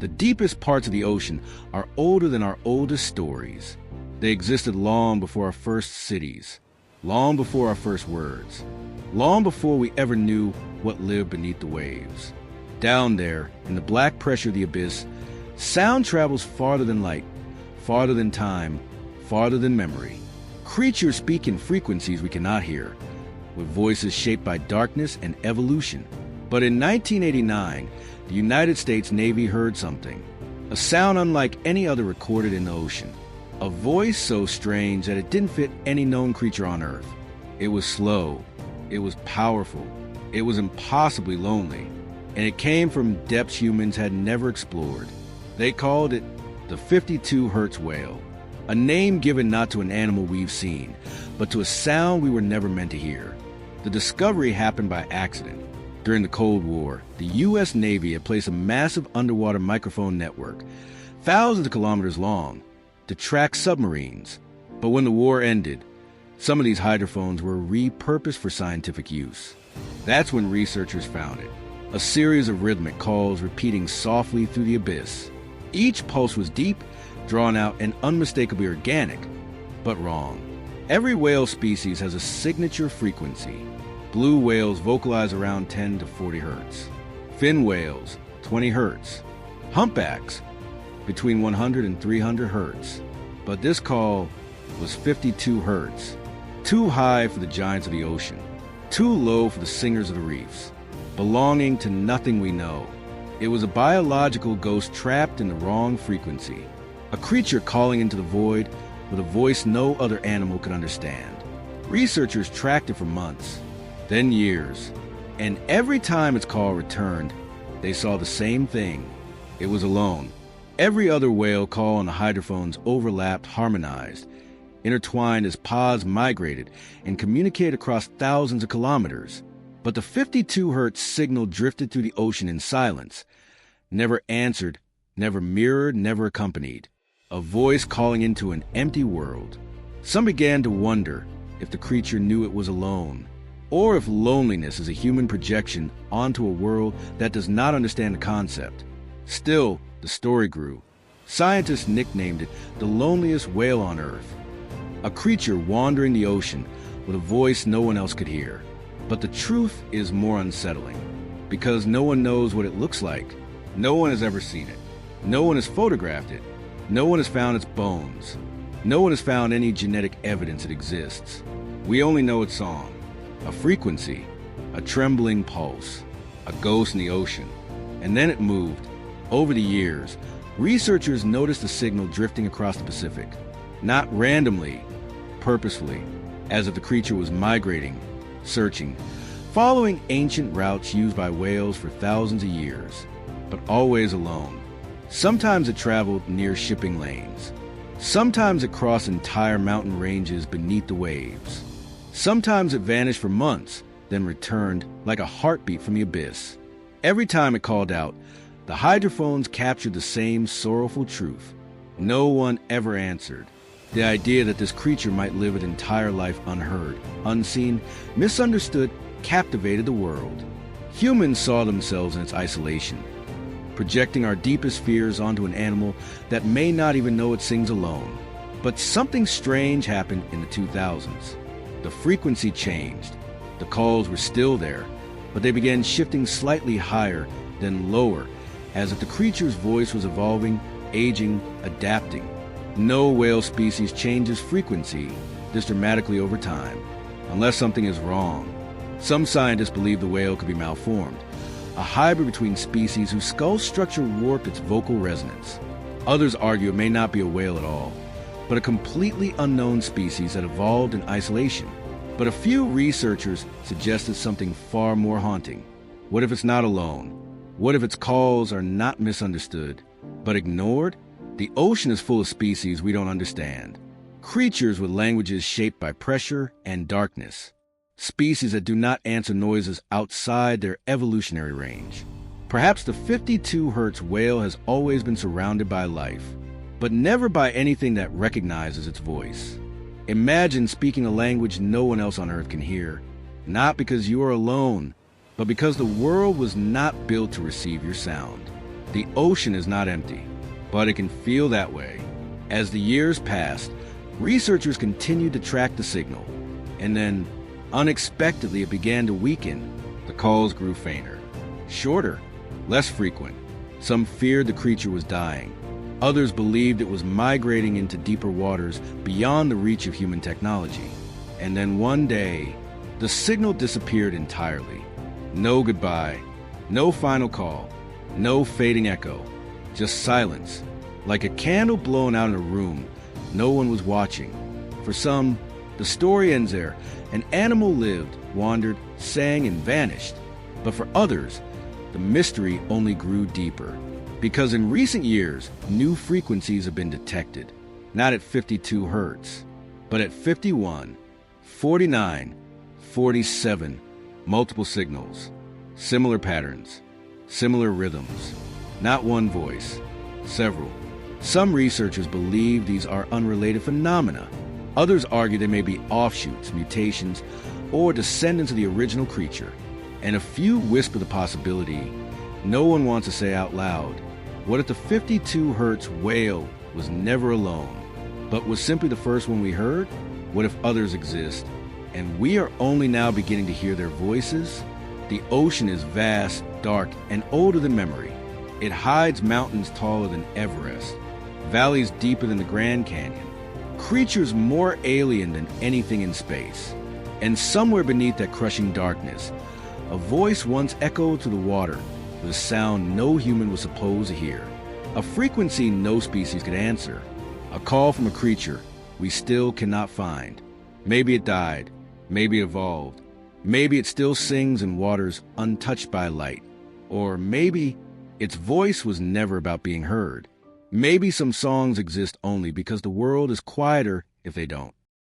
The deepest parts of the ocean are older than our oldest stories. They existed long before our first cities, long before our first words, long before we ever knew what lived beneath the waves. Down there, in the black pressure of the abyss, sound travels farther than light, farther than time, farther than memory. Creatures speak in frequencies we cannot hear, with voices shaped by darkness and evolution. But in 1989, the United States Navy heard something, a sound unlike any other recorded in the ocean, a voice so strange that it didn't fit any known creature on Earth. It was slow, it was powerful, it was impossibly lonely, and it came from depths humans had never explored. They called it the 52 Hertz Whale, a name given not to an animal we've seen, but to a sound we were never meant to hear. The discovery happened by accident. During the Cold War, the U.S. Navy had placed a massive underwater microphone network, thousands of kilometers long, to track submarines. But when the war ended, some of these hydrophones were repurposed for scientific use. That's when researchers found it, a series of rhythmic calls repeating softly through the abyss. Each pulse was deep, drawn out, and unmistakably organic, but wrong. Every whale species has a signature frequency. Blue whales vocalize around 10 to 40 hertz. Fin whales, 20 hertz. Humpbacks, between 100 and 300 hertz. But this call was 52 hertz. Too high for the giants of the ocean. Too low for the singers of the reefs. Belonging to nothing we know. It was a biological ghost trapped in the wrong frequency. A creature calling into the void with a voice no other animal could understand. Researchers tracked it for months, then years, and every time its call returned, they saw the same thing. It was alone. Every other whale call on the hydrophones overlapped, harmonized, intertwined as pods migrated and communicated across thousands of kilometers. But the 52 hertz signal drifted through the ocean in silence, never answered, never mirrored, never accompanied. A voice calling into an empty world. Some began to wonder if the creature knew it was alone, or if loneliness is a human projection onto a world that does not understand the concept. Still, the story grew. Scientists nicknamed it the loneliest whale on Earth, a creature wandering the ocean with a voice no one else could hear. But the truth is more unsettling, because no one knows what it looks like. No one has ever seen it. No one has photographed it. No one has found its bones. No one has found any genetic evidence it exists. We only know its song, a frequency, a trembling pulse, a ghost in the ocean. And then it moved. Over the years, researchers noticed the signal drifting across the Pacific, not randomly, purposefully, as if the creature was migrating, searching, following ancient routes used by whales for thousands of years, but always alone. Sometimes it traveled near shipping lanes. Sometimes it crossed entire mountain ranges beneath the waves. Sometimes it vanished for months, then returned like a heartbeat from the abyss. Every time it called out, the hydrophones captured the same sorrowful truth. No one ever answered. The idea that this creature might live an entire life unheard, unseen, misunderstood, captivated the world. Humans saw themselves in its isolation, projecting our deepest fears onto an animal that may not even know it sings alone. But something strange happened in the 2000s. The frequency changed. The calls were still there, but they began shifting slightly higher, then lower, as if the creature's voice was evolving, aging, adapting. No whale species changes frequency this dramatically over time, unless something is wrong. Some scientists believe the whale could be malformed, a hybrid between species whose skull structure warped its vocal resonance. Others argue it may not be a whale at all, but a completely unknown species that evolved in isolation. But a few researchers suggested something far more haunting. What if it's not alone? What if its calls are not misunderstood, but ignored? The ocean is full of species we don't understand. Creatures with languages shaped by pressure and darkness. Species that do not answer noises outside their evolutionary range. Perhaps the 52 Hertz whale has always been surrounded by life, but never by anything that recognizes its voice. Imagine speaking a language no one else on Earth can hear, not because you are alone, but because the world was not built to receive your sound. The ocean is not empty, but it can feel that way. As the years passed, researchers continued to track the signal, and then, unexpectedly, it began to weaken. The calls grew fainter, shorter, less frequent. Some feared the creature was dying. Others believed it was migrating into deeper waters beyond the reach of human technology. And then one day, the signal disappeared entirely. No goodbye, no final call, no fading echo, just silence. Like a candle blown out in a room, no one was watching. For some, the story ends there. An animal lived, wandered, sang, and vanished. But for others, the mystery only grew deeper. Because in recent years, new frequencies have been detected, not at 52 hertz, but at 51, 49, 47, multiple signals, similar patterns, similar rhythms, not one voice, several. Some researchers believe these are unrelated phenomena. Others argue they may be offshoots, mutations, or descendants of the original creature. And a few whisper the possibility no one wants to say out loud. What if the 52 Hertz Whale was never alone, but was simply the first one we heard? What if others exist, and we are only now beginning to hear their voices? The ocean is vast, dark, and older than memory. It hides mountains taller than Everest, valleys deeper than the Grand Canyon, creatures more alien than anything in space. And somewhere beneath that crushing darkness, a voice once echoed through the water with a sound no human was supposed to hear, a frequency no species could answer, a call from a creature we still cannot find. Maybe it died, maybe it evolved, maybe it still sings in waters untouched by light, or maybe its voice was never about being heard. Maybe some songs exist only because the world is quieter if they don't.